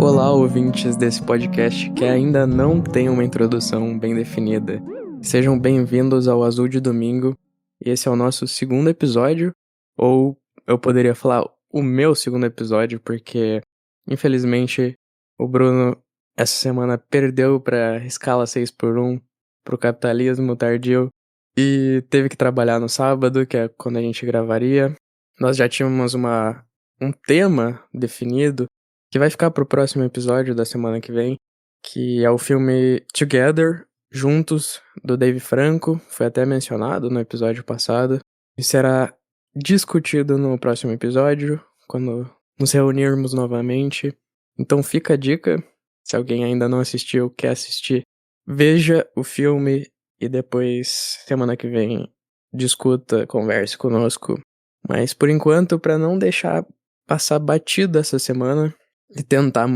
Olá, ouvintes desse podcast que ainda não tem uma introdução bem definida. Sejam bem-vindos ao Azul de Domingo. Esse é o nosso segundo episódio, ou eu poderia falar o meu segundo episódio, porque infelizmente o Bruno essa semana perdeu para escala 6x1, pro capitalismo tardio, e teve que trabalhar no sábado, que é quando a gente gravaria. Nós já tínhamos um tema definido que vai ficar pro próximo episódio da semana que vem, que é o filme Together, Juntos, do Dave Franco, foi até mencionado no episódio passado, e será discutido no próximo episódio, quando nos reunirmos novamente. Então fica a dica, se alguém ainda não assistiu, quer assistir, veja o filme e depois, semana que vem, discuta, converse conosco. Mas por enquanto, para não deixar passar batido essa semana, e tentar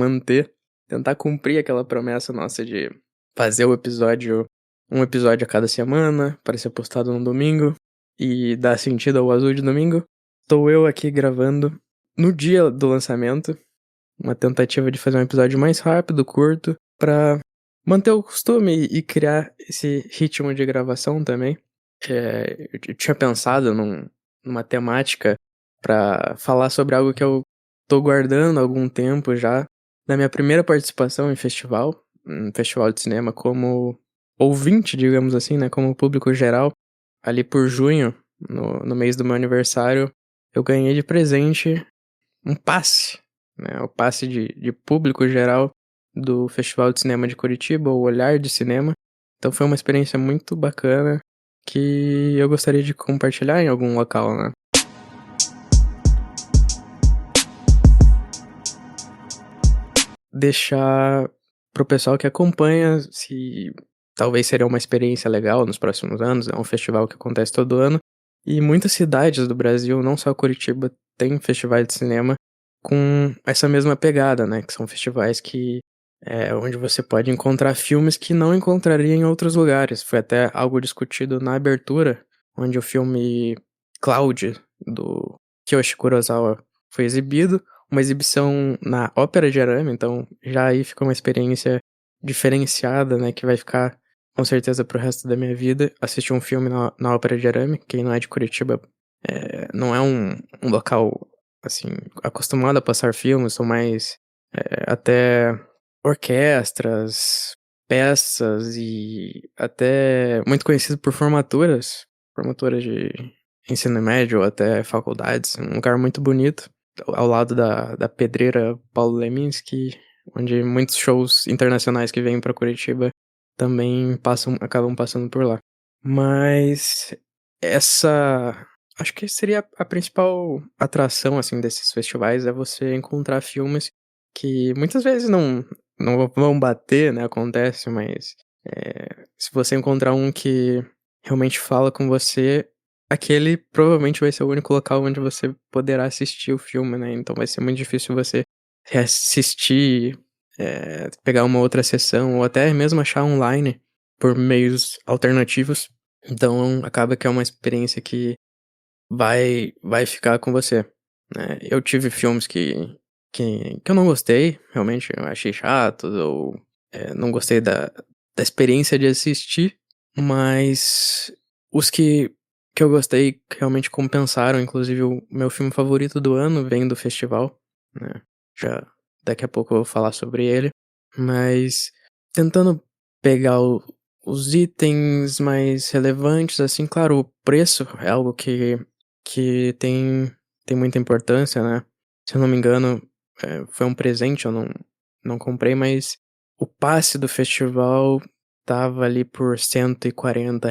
cumprir aquela promessa nossa de fazer um episódio a cada semana, para ser postado no domingo, e dar sentido ao Azul de Domingo. Estou eu aqui gravando no dia do lançamento, uma tentativa de fazer um episódio mais rápido, curto, para manter o costume e criar esse ritmo de gravação também. Eu tinha pensado numa temática para falar sobre algo que eu tô guardando há algum tempo já, da minha primeira participação em um festival de cinema, como ouvinte, digamos assim, né, como público geral. Ali por junho, no mês do meu aniversário, eu ganhei de presente um passe, né, o passe de público geral do Festival de Cinema de Curitiba, o Olhar de Cinema. Então foi uma experiência muito bacana que eu gostaria de compartilhar em algum local, né. Deixar pro pessoal que acompanha se talvez seria uma experiência legal nos próximos anos. É um festival que acontece todo ano, e muitas cidades do Brasil, não só Curitiba, tem festivais de cinema com essa mesma pegada, né, que são festivais que onde você pode encontrar filmes que não encontraria em outros lugares. Foi até algo discutido na abertura, onde o filme Cloud, do Kiyoshi Kurosawa, foi exibido, uma exibição na Ópera de Arame, então já aí fica uma experiência diferenciada, né, que vai ficar com certeza pro resto da minha vida. Assistir um filme na Ópera de Arame, quem não é de Curitiba, não é um local, assim, acostumado a passar filmes, são mais até orquestras, peças e até muito conhecido por formaturas de ensino médio ou até faculdades. Um lugar muito bonito, ao lado da pedreira Paulo Leminski, onde muitos shows internacionais que vêm pra Curitiba também acabam passando por lá. Mas essa acho que seria a principal atração, assim, desses festivais, é você encontrar filmes que muitas vezes não vão bater, né, acontece, mas, se você encontrar um que realmente fala com você, aquele provavelmente vai ser o único local onde você poderá assistir o filme, né, então vai ser muito difícil você reassistir, pegar uma outra sessão ou até mesmo achar online por meios alternativos. Então acaba que é uma experiência que vai ficar com você, né. Eu tive filmes que eu não gostei, realmente eu achei chatos ou, não gostei da experiência de assistir, mas os que eu gostei realmente compensaram. Inclusive o meu filme favorito do ano vem do festival, né, já daqui a pouco eu vou falar sobre ele, mas tentando pegar os itens mais relevantes, assim, claro, o preço é algo que tem muita importância, né. Se eu não me engano, foi um presente, eu não comprei, mas o passe do festival tava ali por R$ 140,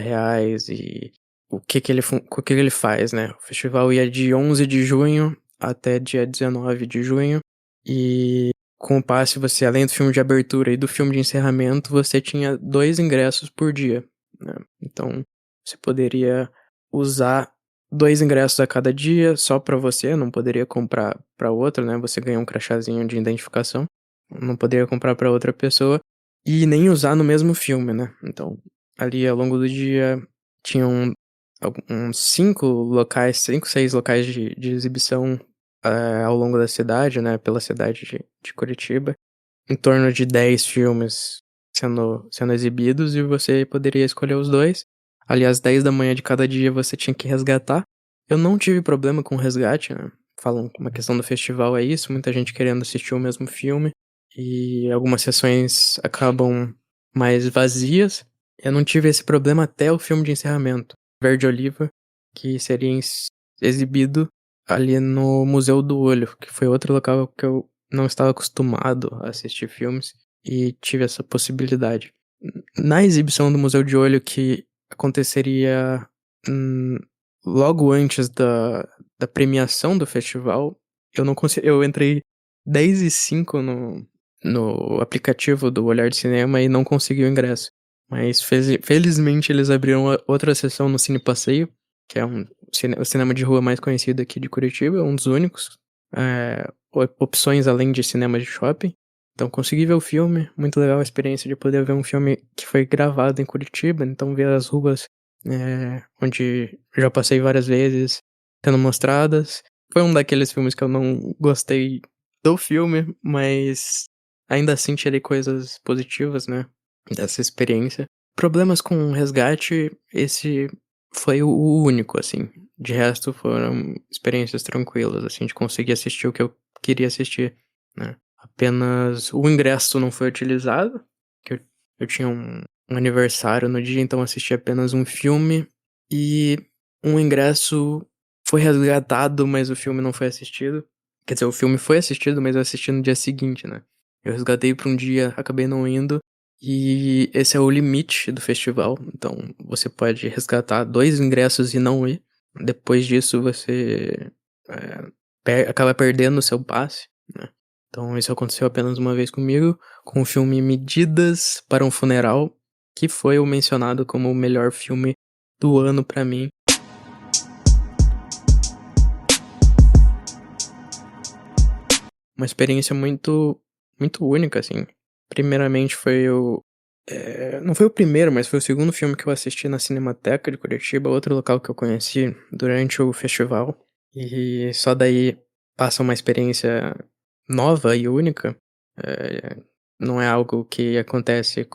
e o que que ele faz, né. O festival ia de 11 de junho até dia 19 de junho, e com o passe você, além do filme de abertura e do filme de encerramento, você tinha 2 ingressos por dia, né. Então, você poderia usar 2 ingressos a cada dia só pra você, não poderia comprar pra outro, né, você ganha um crachazinho de identificação, não poderia comprar pra outra pessoa, e nem usar no mesmo filme, né. Então, ali ao longo do dia tinham uns 5 locais, 5, 6 locais de exibição, ao longo da cidade, né, pela cidade de Curitiba. em torno de 10 filmes sendo exibidos e você poderia escolher os 2. Ali às 10 da manhã de cada dia você tinha que resgatar. Eu não tive problema com o resgate, né, falam que uma questão do festival é isso, muita gente querendo assistir o mesmo filme, e algumas sessões acabam mais vazias. Eu não tive esse problema até o filme de encerramento, Verde Oliva, que seria exibido ali no Museu do Olho, que foi outro local que eu não estava acostumado a assistir filmes e tive essa possibilidade. Na exibição do Museu de Olho, que aconteceria hum, logo antes da premiação do festival, eu não consegui. Eu entrei 10h05 no aplicativo do Olhar de Cinema e não consegui o ingresso. Mas felizmente eles abriram outra sessão no Cine Passeio, que é o cinema de rua mais conhecido aqui de Curitiba, é um dos únicos. Opções além de cinema de shopping. Então consegui ver o filme, muito legal a experiência de poder ver um filme que foi gravado em Curitiba, então ver as ruas onde já passei várias vezes sendo mostradas. Foi um daqueles filmes que eu não gostei do filme, mas ainda assim tirei coisas positivas, né, dessa experiência. Problemas com o resgate, esse foi o único, assim. De resto foram experiências tranquilas, assim, de conseguir assistir o que eu queria assistir, né. Apenas o ingresso não foi utilizado, que eu tinha um aniversário no dia, então assisti apenas um filme, e um ingresso foi resgatado, mas o filme não foi assistido. Quer dizer, o filme foi assistido, mas eu assisti no dia seguinte, né. Eu resgatei pra um dia, acabei não indo, e esse é o limite do festival, então você pode resgatar 2 ingressos e não ir. Depois disso você, acaba perdendo o seu passe, né. Então isso aconteceu apenas uma vez comigo, com o filme Medidas para um Funeral, que foi o mencionado como o melhor filme do ano pra mim. Uma experiência muito única, assim. Primeiramente foi não foi o primeiro, mas foi o segundo filme que eu assisti na Cinemateca de Curitiba, outro local que eu conheci durante o festival. E só daí passa uma experiência nova e única. Não é algo que acontece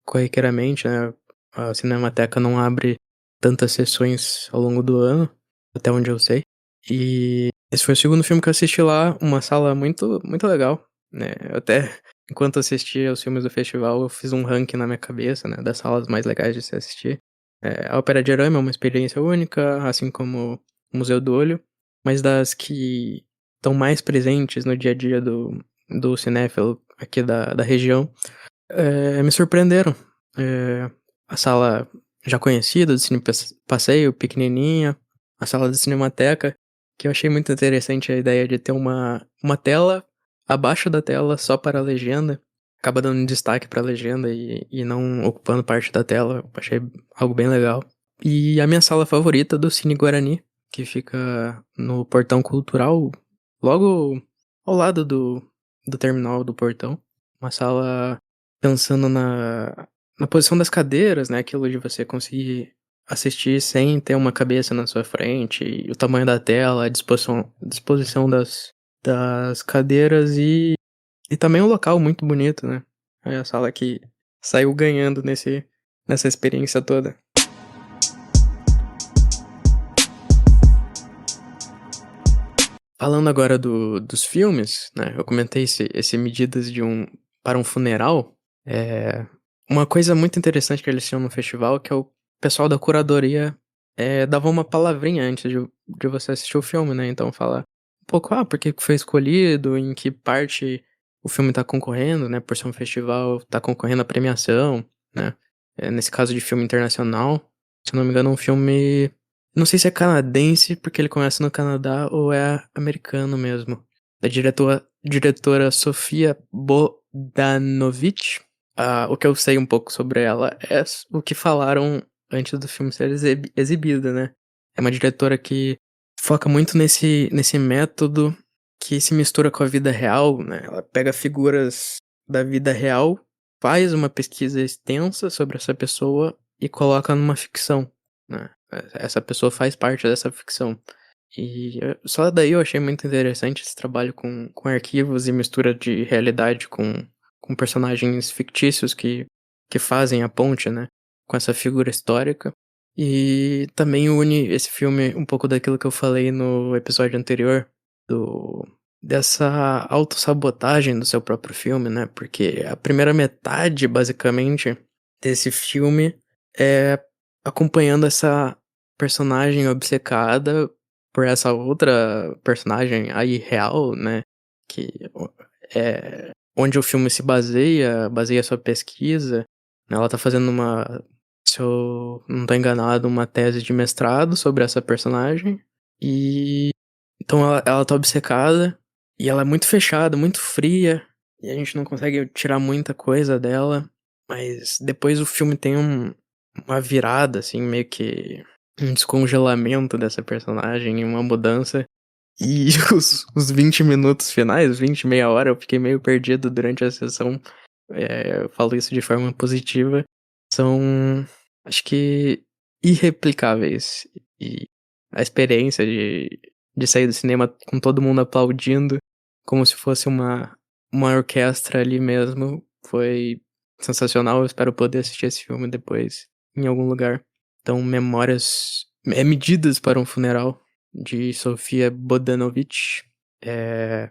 corriqueiramente, né? A Cinemateca não abre tantas sessões ao longo do ano, até onde eu sei. E esse foi o segundo filme que eu assisti lá, uma sala muito legal, né, eu até, enquanto assistia os filmes do festival, eu fiz um ranking na minha cabeça, né, das salas mais legais de se assistir. A Ópera de Arame é uma experiência única, assim como o Museu do Olho, mas das que estão mais presentes no dia a dia do cinéfilo aqui da região, me surpreenderam. A sala já conhecida do Cine Passeio, pequenininha, a sala da Cinemateca, que eu achei muito interessante a ideia de ter uma tela abaixo da tela só para a legenda, acaba dando destaque para a legenda e não ocupando parte da tela, eu achei algo bem legal. E a minha sala favorita do Cine Guarani, que fica no Portão Cultural, logo ao lado do terminal do portão, uma sala pensando na posição das cadeiras, né, aquilo de você conseguir assistir sem ter uma cabeça na sua frente, e o tamanho da tela, a disposição das cadeiras e também um local muito bonito, né. É a sala que saiu ganhando nessa experiência toda. Falando agora dos filmes, né, eu comentei esse Medidas para um Funeral, é uma coisa muito interessante que eles tinham no festival, que é o pessoal da curadoria, dava uma palavrinha antes de você assistir o filme, né, então fala um pouco, por que que foi escolhido, em que parte o filme tá concorrendo, né, por ser um festival, tá concorrendo à premiação, né, nesse caso de filme internacional, se eu não me engano é um filme, não sei se é canadense, porque ele começa no Canadá, ou é americano mesmo. Da diretora Sofia Bodanovich. O que eu sei um pouco sobre ela é o que falaram antes do filme ser exibido, né. É uma diretora que foca muito nesse método que se mistura com a vida real, né. Ela pega figuras da vida real, faz uma pesquisa extensa sobre essa pessoa e coloca numa ficção, né. Essa pessoa faz parte dessa ficção. E só daí eu achei muito interessante esse trabalho com arquivos e mistura de realidade com com personagens fictícios que fazem a ponte, né, com essa figura histórica. E também une esse filme um pouco daquilo que eu falei no episódio anterior, do dessa autossabotagem do seu próprio filme, né, porque a primeira metade, basicamente, desse filme é acompanhando essa personagem obcecada por essa outra personagem aí real, né, que onde o filme se baseia sua pesquisa, né, ela tá fazendo uma, se eu não tô enganado, uma tese de mestrado sobre essa personagem, e então ela tá obcecada, e ela é muito fechada, muito fria, e a gente não consegue tirar muita coisa dela, mas depois o filme tem uma virada, assim, meio que um descongelamento dessa personagem e uma mudança. E os 20 minutos finais, 20 meia hora, eu fiquei meio perdido durante a sessão. Eu falo isso de forma positiva. São, acho que, irreplicáveis. E a experiência de sair do cinema com todo mundo aplaudindo, como se fosse uma orquestra ali mesmo, foi sensacional. Eu espero poder assistir esse filme depois, em algum lugar. Então, Medidas para um Funeral, de Sofia Bodanovich.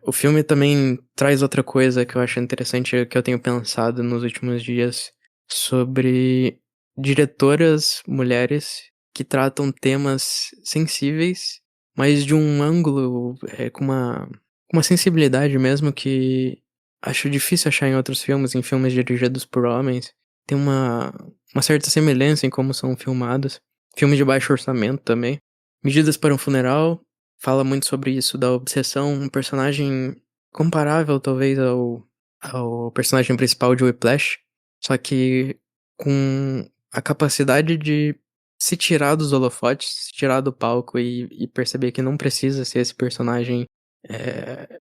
O filme também traz outra coisa que eu acho interessante, que eu tenho pensado nos últimos dias, sobre diretoras mulheres que tratam temas sensíveis, mas de um ângulo com uma sensibilidade mesmo que acho difícil achar em filmes dirigidos por homens. Tem uma certa semelhança em como são filmados. Filmes de baixo orçamento também. Medidas para um Funeral fala muito sobre isso, da obsessão, um personagem comparável talvez ao personagem principal de Whiplash, só que com a capacidade de se tirar dos holofotes, se tirar do palco e perceber que não precisa ser esse personagem,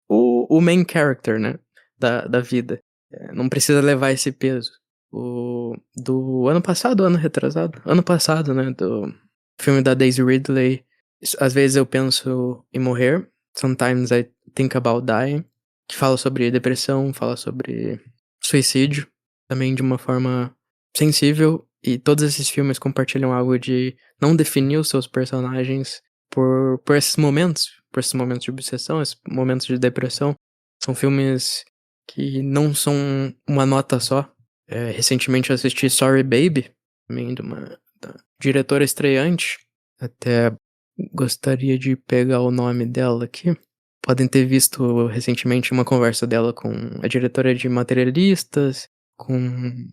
o main character, né, da vida. Não precisa levar esse peso. Do ano passado, ano retrasado? Ano passado, né, do filme da Daisy Ridley, às vezes eu penso em morrer, Sometimes I Think About Dying, que fala sobre depressão, fala sobre suicídio, também de uma forma sensível, e todos esses filmes compartilham algo de não definir os seus personagens por esses momentos de obsessão, esses momentos de depressão. São filmes que não são uma nota só. Recentemente eu assisti Sorry Baby, também da diretora estreante, até gostaria de pegar o nome dela aqui. Podem ter visto recentemente uma conversa dela com a diretora de Materialistas, com um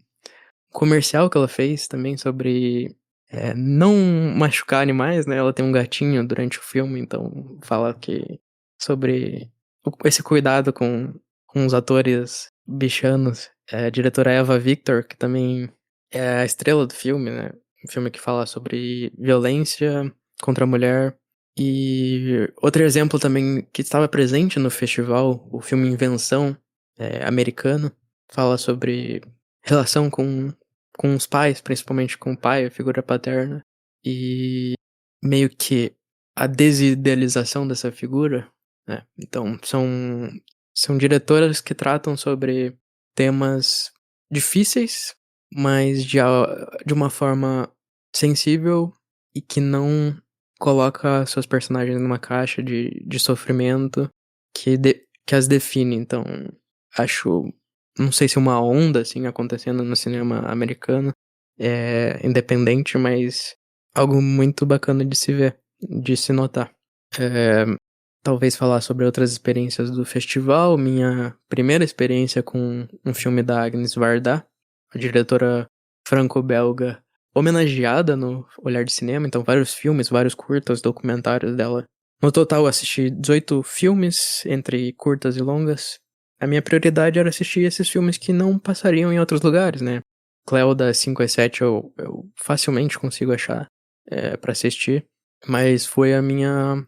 comercial que ela fez também sobre não machucar animais, né? Ela tem um gatinho durante o filme, então fala que sobre esse cuidado com os atores bichanos. A diretora Eva Victor, que também é a estrela do filme, né? Um filme que fala sobre violência contra a mulher. E outro exemplo também que estava presente no festival, o filme Invenção, americano, fala sobre relação com os pais, principalmente com o pai, a figura paterna, e meio que a desidealização dessa figura, né? Então, são diretoras que tratam sobre temas difíceis, mas de uma forma sensível e que não coloca seus personagens numa caixa de sofrimento que as define. Então, acho, não sei se uma onda, assim, acontecendo no cinema americano, independente, mas algo muito bacana de se ver, de se notar. Eh, Talvez falar sobre outras experiências do festival. Minha primeira experiência com um filme da Agnes Varda, a diretora franco-belga homenageada no Olhar de Cinema, então vários filmes, vários curtas, documentários dela. No total, eu assisti 18 filmes, entre curtas e longas. A minha prioridade era assistir esses filmes que não passariam em outros lugares, né? Cleo da 5 às 7 eu facilmente consigo achar pra assistir, mas foi a minha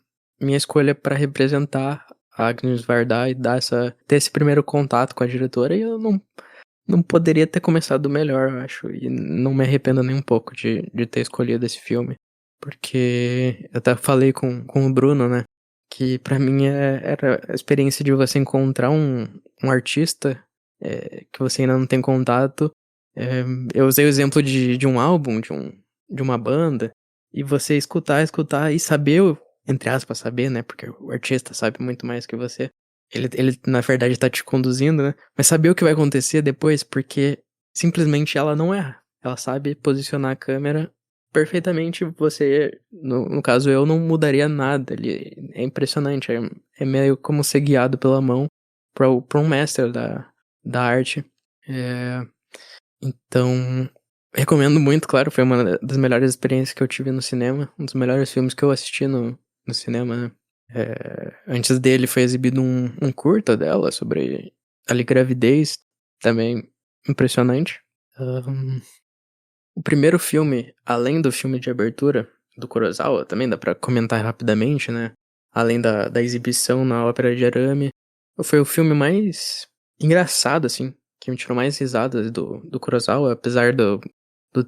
escolha pra representar a Agnes Varda e ter esse primeiro contato com a diretora, e eu não poderia ter começado melhor, eu acho. E não me arrependo nem um pouco de ter escolhido esse filme. Porque eu até falei com o Bruno, né? Que pra mim era a experiência de você encontrar um artista que você ainda não tem contato. Eh, eu usei o exemplo de um álbum, de uma banda, e você escutar e saber entre aspas, saber, né, porque o artista sabe muito mais que você. Ele na verdade tá te conduzindo, né, mas saber o que vai acontecer depois, porque simplesmente ela não erra. Ela sabe posicionar a câmera perfeitamente. Você, no caso eu, não mudaria nada ali. É impressionante, é meio como ser guiado pela mão pra um mestre da arte. Eh, então, recomendo muito, claro, foi uma das melhores experiências que eu tive no cinema, um dos melhores filmes que eu assisti no cinema, né. Antes dele foi exibido um curta dela sobre ali gravidez, também impressionante. Hã, o primeiro filme, além do filme de abertura do Kurosawa, também dá pra comentar rapidamente, né, além da exibição na Ópera de Arame, foi o filme mais engraçado, assim, que me tirou mais risadas do Kurosawa, apesar do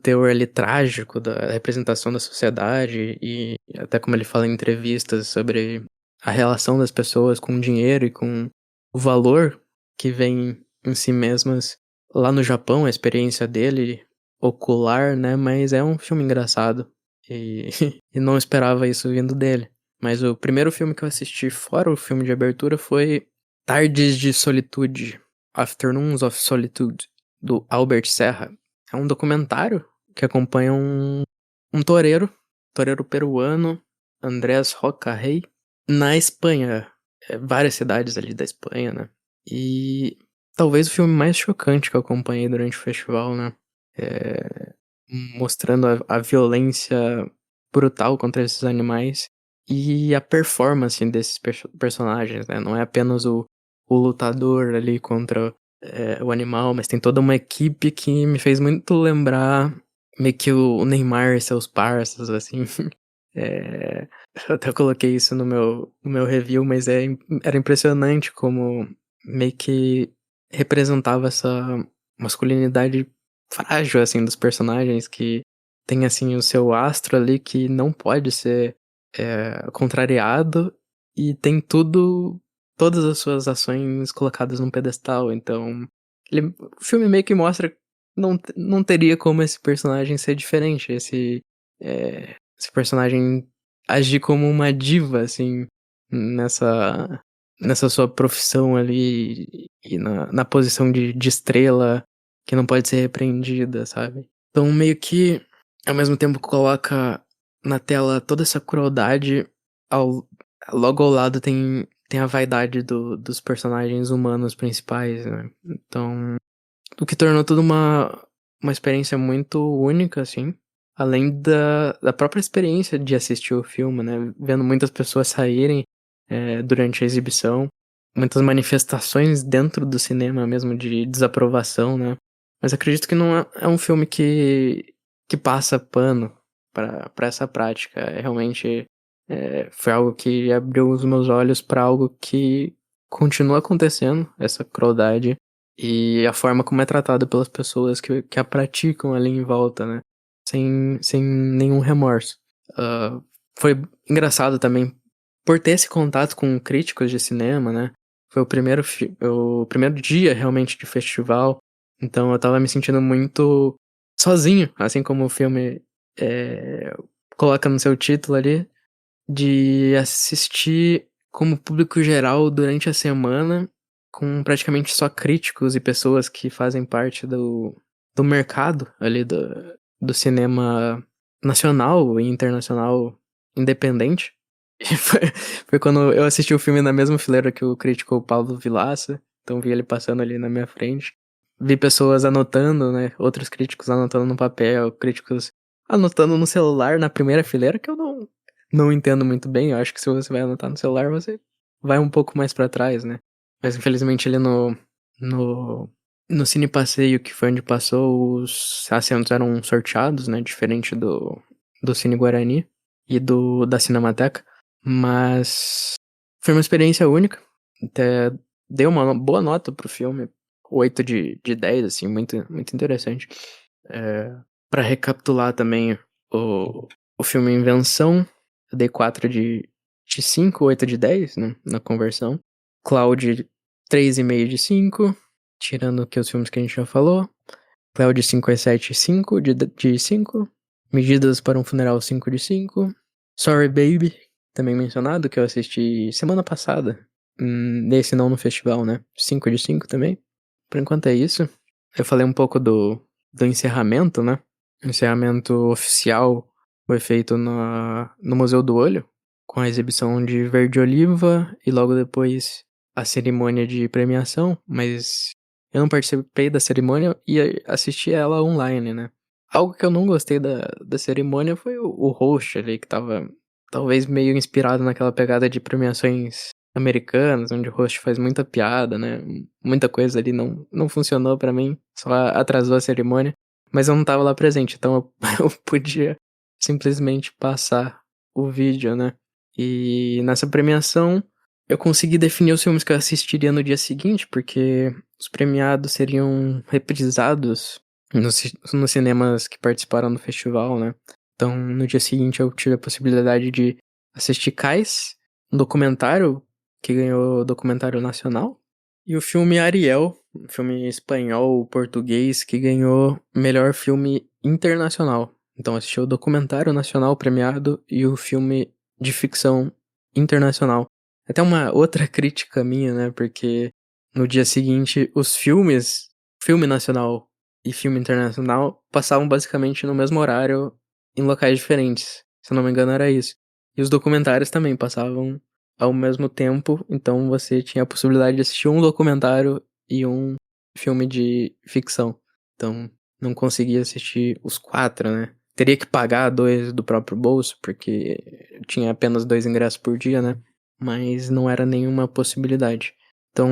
teor ali trágico da representação da sociedade e até como ele fala em entrevistas sobre a relação das pessoas com o dinheiro e com o valor que vem em si mesmas. Lá no Japão, a experiência dele ocular, né, mas é um filme engraçado e e não esperava isso vindo dele. Mas o primeiro filme que eu assisti fora o filme de abertura foi Tardes de Solitude, Afternoons of Solitude, do Albert Serra. É um documentário que acompanha um toureiro peruano, Andrés Roca Rey, na Espanha, várias cidades ali da Espanha, né. E talvez o filme mais chocante que eu acompanhei durante o festival, né, eh, mostrando a violência brutal contra esses animais e a performance desses personagens, né, não é apenas o lutador ali contra, o animal, mas tem toda uma equipe que me fez muito lembrar meio que o Neymar e seus parças, assim. Eh, eu até coloquei isso no meu review, mas era impressionante como meio que representava essa masculinidade frágil, assim, dos personagens que tem, assim, o seu astro ali que não pode ser, contrariado e tem todas as suas ações colocadas num pedestal, então o filme meio que mostra que não teria como esse personagem ser diferente, esse personagem agir como uma diva, assim, nessa nessa sua profissão ali e na posição de estrela que não pode ser repreendida, sabe. Então meio que, ao mesmo tempo coloca na tela toda essa crueldade, ao logo ao lado tem a vaidade dos personagens humanos principais, né. Então, o que tornou tudo uma experiência muito única, assim, além da própria experiência de assistir o filme, né, vendo muitas pessoas saírem, durante a exibição, muitas manifestações dentro do cinema mesmo de desaprovação, né. Mas acredito que não é um filme que passa pano pra essa prática, realmente, foi algo que abriu os meus olhos pra algo que continua acontecendo, essa crueldade, e a forma como é tratada pelas pessoas que a praticam ali em volta, né, sem nenhum remorso. Hã, foi engraçado também por ter esse contato com críticos de cinema, né, foi o primeiro dia realmente de festival, então eu estava me sentindo muito sozinho, assim como o filme, eh, coloca no seu título ali, de assistir como público geral durante a semana, com praticamente só críticos e pessoas que fazem parte do mercado ali do cinema nacional e internacional independente. E foi quando eu assisti o filme na mesma fileira que o crítico Paulo Vilaça, então vi ele passando ali na minha frente. Vi pessoas anotando, né, outros críticos anotando no papel, críticos anotando no celular na primeira fileira, que eu não entendo muito bem. Eu acho que se você vai anotar no celular, você vai um pouco mais pra trás, né. Mas infelizmente ali no no Cine Passeio, que foi onde passou, os assentos eram sorteados, né, diferente do Cine Guarani e da Cinemateca, mas foi uma experiência única, até dei uma boa nota para o filme, 8 de 10, assim, muito interessante. Eh, pra recapitular também o o filme Invenção, eu dei 4 de 5, 8 de 10, né, na conversão. Cloud, 3,5 de 5. tirando que os filmes que a gente já falou. Cléo de 5 a 7, 5 de 5. Medidas para um Funeral, 5 de 5. Sorry Baby, também mencionado, que eu assisti semana passada. Nesse não no festival, né? 5 de 5 também. Por enquanto é isso. Eu falei um pouco do encerramento, né? O encerramento oficial foi feito no Museu do Olho, com a exibição de Verde Oliva e logo depois a cerimônia de premiação, mas eu não participei da cerimônia e assisti ela online, né? Algo que eu não gostei da cerimônia foi o host ali, que tava talvez meio inspirado naquela pegada de premiações americanas, onde o host faz muita piada, né? Muita coisa ali não funcionou pra mim, só atrasou a cerimônia. Mas eu não tava lá presente, então eu podia simplesmente passar o vídeo, né? E nessa premiação eu consegui definir os filmes que eu assistiria no dia seguinte, porque os premiados seriam reprisados nos cinemas que participaram do festival, né? Então no dia seguinte eu tive a possibilidade de assistir Cais, um documentário que ganhou documentário nacional, e o filme Ariel, um filme espanhol, português, que ganhou melhor filme internacional. Então assisti o documentário nacional premiado e o filme de ficção internacional. Até uma outra crítica minha, né? Porque no dia seguinte os filmes, filme nacional e filme internacional, passavam basicamente no mesmo horário em locais diferentes. Se eu não me engano era isso. E os documentários também passavam ao mesmo tempo, então você tinha a possibilidade de assistir um documentário e um filme de ficção. Então, não conseguia assistir os 4, né? Teria que pagar 2 do próprio bolso, porque tinha apenas 2 ingressos por dia, né? Mas não era nenhuma possibilidade. Então,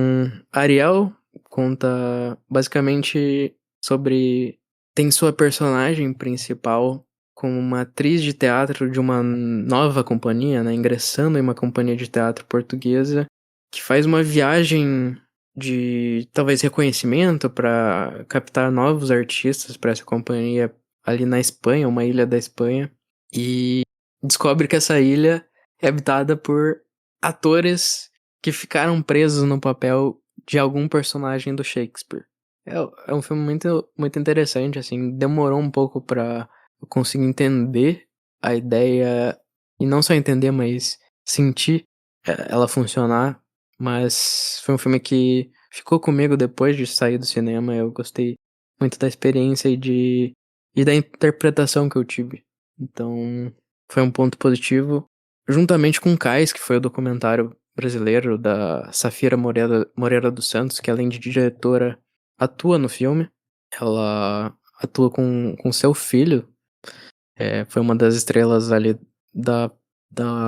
Ariel conta basicamente sobre... Tem sua personagem principal como uma atriz de teatro de uma nova companhia, né, ingressando em uma companhia de teatro portuguesa, que faz uma viagem de talvez reconhecimento para captar novos artistas para essa companhia ali na Espanha, uma ilha da Espanha, e descobre que essa ilha é habitada por atores que ficaram presos no papel de algum personagem do Shakespeare. É um filme muito interessante, assim, demorou um pouco pra eu conseguir entender a ideia, e não só entender, mas sentir ela funcionar, mas foi um filme que ficou comigo depois de sair do cinema, eu gostei muito da experiência e da interpretação que eu tive. Então, foi um ponto positivo, juntamente com Cais, que foi o documentário brasileiro da Safira Moreira dos Santos, que além de diretora atua no filme. Ela atua com seu filho. Foi uma das estrelas ali da,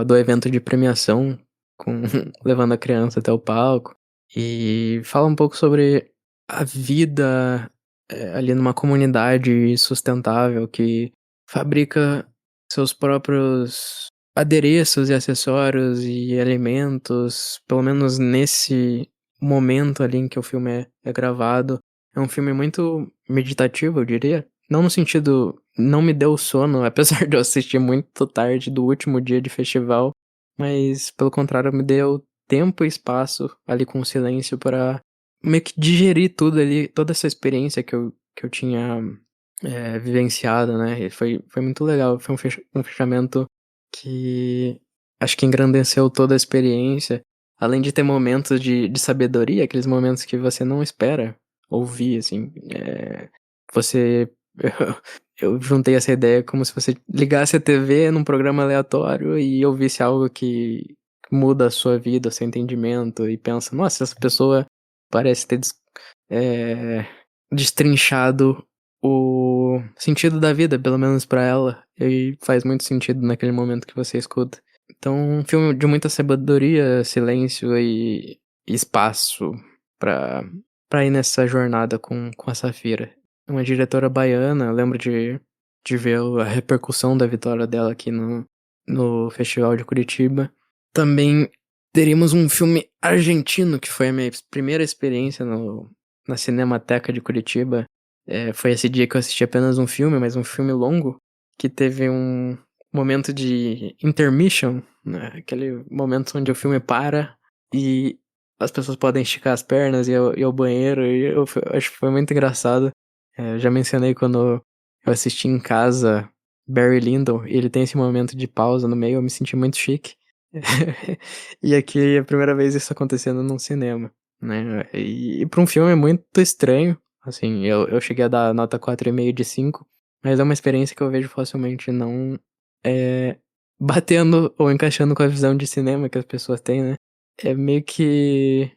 do evento de premiação, com, levando a criança até o palco. E fala um pouco sobre a vida ali numa comunidade sustentável que fabrica seus próprios adereços e acessórios e alimentos, pelo menos nesse momento ali em que o filme é gravado. É um filme muito meditativo, eu diria. Não no sentido, não me deu sono, apesar de eu assistir muito tarde do último dia de festival, mas pelo contrário, me deu tempo e espaço ali com silêncio para meio que digerir tudo ali, toda essa experiência que eu tinha vivenciado, né? E foi muito legal, foi um fechamento que acho que engrandeceu toda a experiência, além de ter momentos de sabedoria, aqueles momentos que você não espera ouvir, assim. Você. Eu juntei essa ideia como se você ligasse a TV num programa aleatório e ouvisse algo que muda a sua vida, o seu entendimento, e pensa, nossa, essa pessoa parece ter é, destrinchado o sentido da vida, pelo menos pra ela, e faz muito sentido naquele momento que você escuta. Então, um filme de muita sabedoria, silêncio e espaço pra, pra ir nessa jornada com a Safira. É uma diretora baiana, eu lembro de ver a repercussão da vitória dela aqui no Festival de Curitiba. Também teríamos um filme argentino, que foi a minha primeira experiência na Cinemateca de Curitiba. Foi esse dia que eu assisti apenas um filme, mas um filme longo, que teve um momento de intermission, né? Aquele momento onde o filme para e as pessoas podem esticar as pernas e ao banheiro, e acho que foi muito engraçado. Eu já mencionei quando eu assisti em casa Barry Lyndon, e ele tem esse momento de pausa no meio, eu me senti muito chique. E aqui é a primeira vez isso acontecendo num cinema, né? E pra um filme é muito estranho, assim, eu cheguei a dar nota 4,5 de 5, mas é uma experiência que eu vejo facilmente não é, batendo ou encaixando com a visão de cinema que as pessoas têm, né? É meio que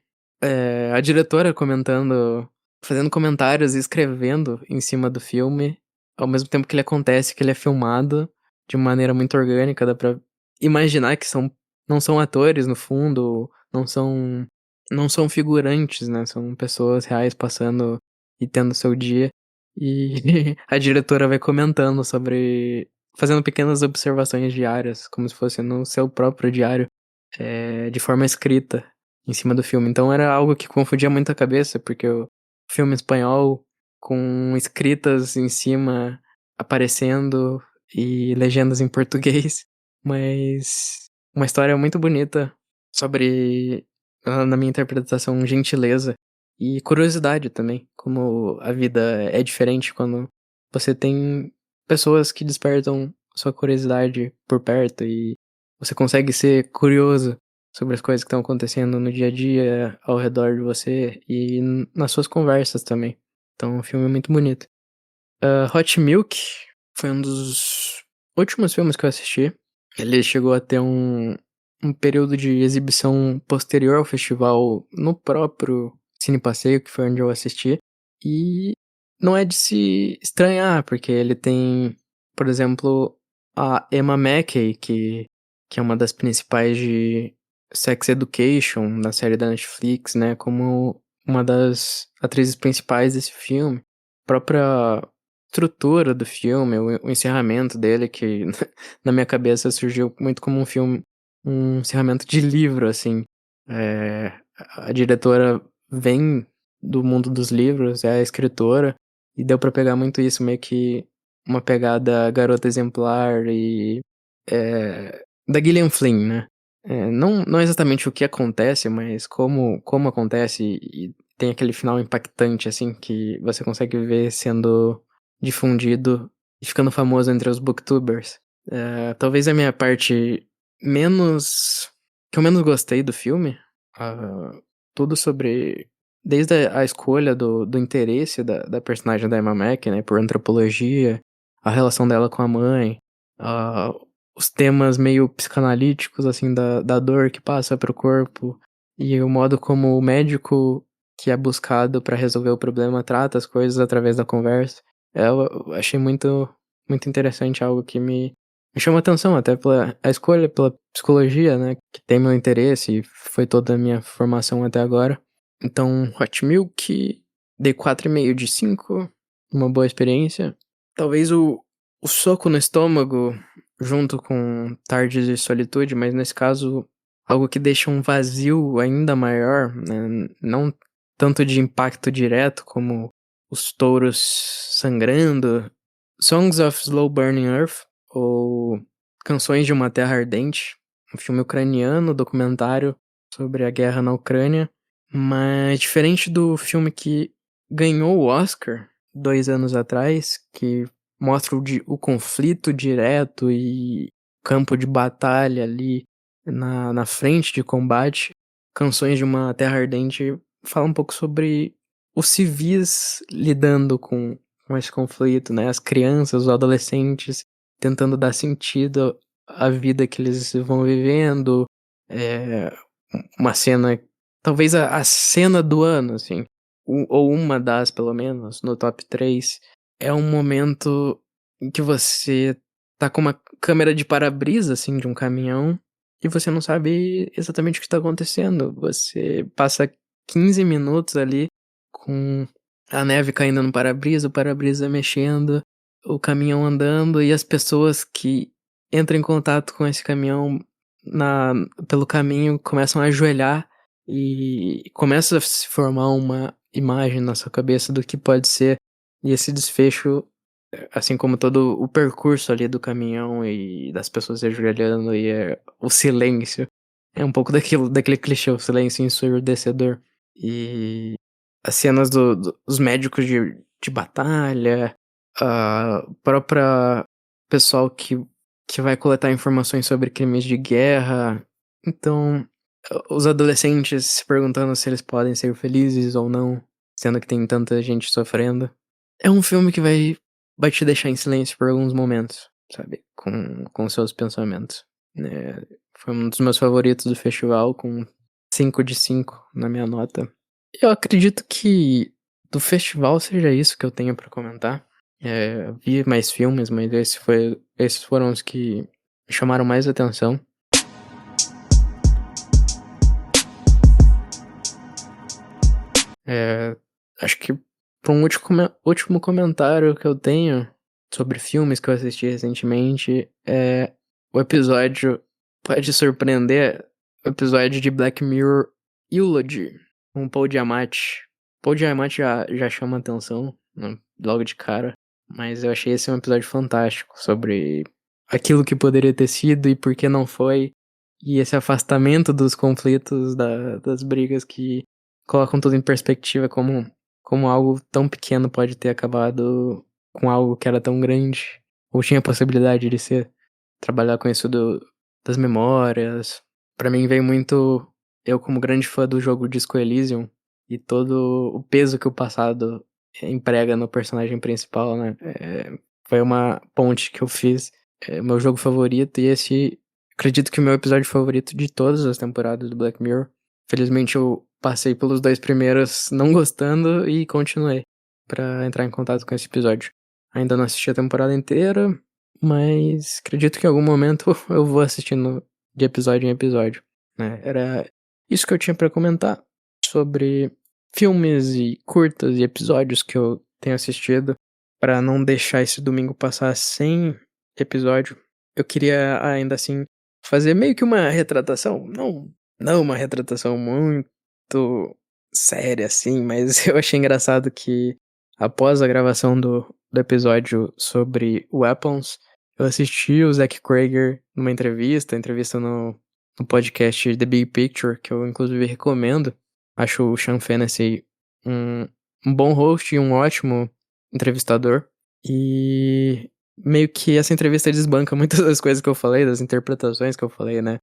a diretora comentando, fazendo comentários e escrevendo em cima do filme, ao mesmo tempo que ele acontece, que ele é filmado de maneira muito orgânica, dá pra imaginar que não são atores no fundo, não são figurantes, né? São pessoas reais passando e tendo seu dia. E a diretora vai comentando sobre, fazendo pequenas observações diárias, como se fosse no seu próprio diário, de forma escrita em cima do filme. Então era algo que confundia muito a cabeça, porque o filme espanhol com escritas em cima aparecendo e legendas em português, mas uma história muito bonita sobre, na minha interpretação, gentileza e curiosidade também, como a vida é diferente quando você tem pessoas que despertam sua curiosidade por perto e você consegue ser curioso sobre as coisas que estão acontecendo no dia a dia, ao redor de você e nas suas conversas também. Então, é um filme muito bonito. Hot Milk foi um dos últimos filmes que eu assisti. Ele chegou a ter um período de exibição posterior ao festival no próprio Cine Passeio, que foi onde eu assisti. E não é de se estranhar, porque ele tem, por exemplo, a Emma Mackey, que é uma das principais de Sex Education, na série da Netflix, né, como uma das atrizes principais desse filme. A própria estrutura do filme, o encerramento dele, que na minha cabeça surgiu muito como um encerramento de livro, assim. A diretora vem do mundo dos livros, é a escritora, e deu pra pegar muito isso, meio que uma pegada garota exemplar e da Gillian Flynn, né? Não exatamente o que acontece, mas como acontece e tem aquele final impactante, assim, que você consegue ver sendo difundido e ficando famoso entre os booktubers. Talvez a minha parte menos... que eu menos gostei do filme, ah, tudo sobre... Desde a escolha do interesse da personagem da Emma Mackey, né, por antropologia, a relação dela com a mãe, ah, os temas meio psicanalíticos, assim, da dor que passa pro corpo, e o modo como o médico que é buscado pra resolver o problema trata as coisas através da conversa. Eu achei muito interessante, algo que me chamou atenção, até pela a escolha pela psicologia, né, que tem meu interesse e foi toda a minha formação até agora. Então, Hot Milk, dei 4,5 de 5, uma boa experiência. Talvez o soco no estômago junto com Tardes de Solitude, mas nesse caso, algo que deixa um vazio ainda maior, né? Não tanto de impacto direto como os touros sangrando. Songs of Slow Burning Earth, ou Canções de uma Terra Ardente, um filme ucraniano, documentário sobre a guerra na Ucrânia, mas diferente do filme que ganhou o Oscar 2 anos atrás, que mostra o conflito direto e campo de batalha ali na frente de combate. Canções de uma Terra Ardente fala um pouco sobre os civis lidando com esse conflito, né? As crianças, os adolescentes tentando dar sentido à vida que eles vão vivendo. É uma cena, talvez a cena do ano, assim, ou uma das, pelo menos, no top 3 é um momento em que você tá com uma câmera de para-brisa, assim, de um caminhão, e você não sabe exatamente o que tá acontecendo. Você passa 15 minutos ali com a neve caindo no para-brisa, o para-brisa mexendo, o caminhão andando e as pessoas que entram em contato com esse caminhão na, pelo caminho começam a ajoelhar e começa a se formar uma imagem na sua cabeça do que pode ser. E esse desfecho, assim como todo o percurso ali do caminhão e das pessoas se ajoelhando e o silêncio, É um pouco daquele clichê, o silêncio ensurdecedor. E as cenas dos médicos de batalha, a própria pessoal que vai coletar informações sobre crimes de guerra. Então, os adolescentes se perguntando se eles podem ser felizes ou não, sendo que tem tanta gente sofrendo. É um filme que vai te deixar em silêncio por alguns momentos, sabe? Com seus pensamentos. Foi um dos meus favoritos do festival, com 5 de 5 na minha nota. Eu acredito que do festival seja isso que eu tenho pra comentar. Vi mais filmes, mas esses foram os que me chamaram mais atenção. Acho que para um último comentário que eu tenho sobre filmes que eu assisti recentemente é o episódio, pode surpreender, o episódio de Black Mirror Eulogy, com Paul Giamatti. Paul Giamatti já chama atenção, né, logo de cara, mas eu achei esse um episódio fantástico sobre aquilo que poderia ter sido e por que não foi, e esse afastamento dos conflitos, das brigas que colocam tudo em perspectiva como algo tão pequeno pode ter acabado com algo que era tão grande, ou tinha a possibilidade de ser. Trabalhar com isso das memórias. Pra mim veio muito, eu como grande fã do jogo Disco Elysium, e todo o peso que o passado emprega no personagem principal, né? Foi uma ponte que eu fiz. É meu jogo favorito, e esse, acredito que o meu episódio favorito de todas as temporadas do Black Mirror. Felizmente eu passei pelos 2 primeiros não gostando e continuei pra entrar em contato com esse episódio. Ainda não assisti a temporada inteira, mas acredito que em algum momento eu vou assistindo de episódio em episódio, né? Era isso que eu tinha pra comentar sobre filmes e curtas e episódios que eu tenho assistido, pra não deixar esse domingo passar sem episódio. Eu queria ainda assim fazer meio que uma retratação, não uma retratação muito séria assim, mas eu achei engraçado que após a gravação do episódio sobre Weapons, eu assisti o Zack Crager numa entrevista no podcast The Big Picture, que eu inclusive recomendo. Acho o Sean Fennessy um, um bom host e um ótimo entrevistador. E meio que essa entrevista desbanca muitas das coisas que eu falei, das interpretações que eu falei, né?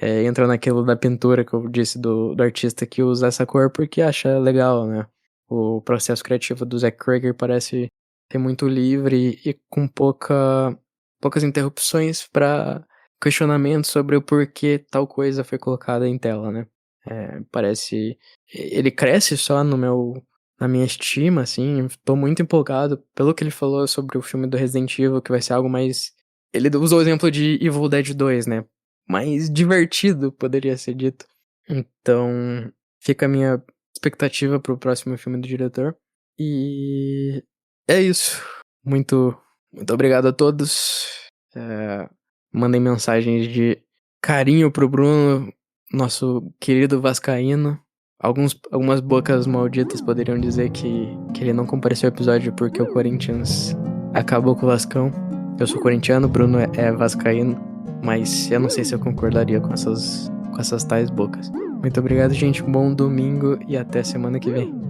Entra naquilo da pintura que eu disse do artista que usa essa cor porque acha legal, né? O processo criativo do Zack Crager parece ser muito livre e com poucas interrupções para questionamentos sobre o porquê tal coisa foi colocada em tela, né? Parece. Ele cresce só na minha estima, assim. Tô muito empolgado pelo que ele falou sobre o filme do Resident Evil, que vai ser algo mais. Ele usou o exemplo de Evil Dead 2, né? Mais divertido, poderia ser dito. Então, fica a minha expectativa pro próximo filme do diretor. E é isso. Muito, muito obrigado a todos. Mandem mensagens de carinho pro Bruno, nosso querido vascaíno. Algumas bocas malditas poderiam dizer que ele não compareceu ao episódio porque o Corinthians acabou com o Vascão. Eu sou corintiano, Bruno é vascaíno, mas eu não sei se eu concordaria com essas tais bocas. Muito obrigado, gente. Um bom domingo e até semana que vem.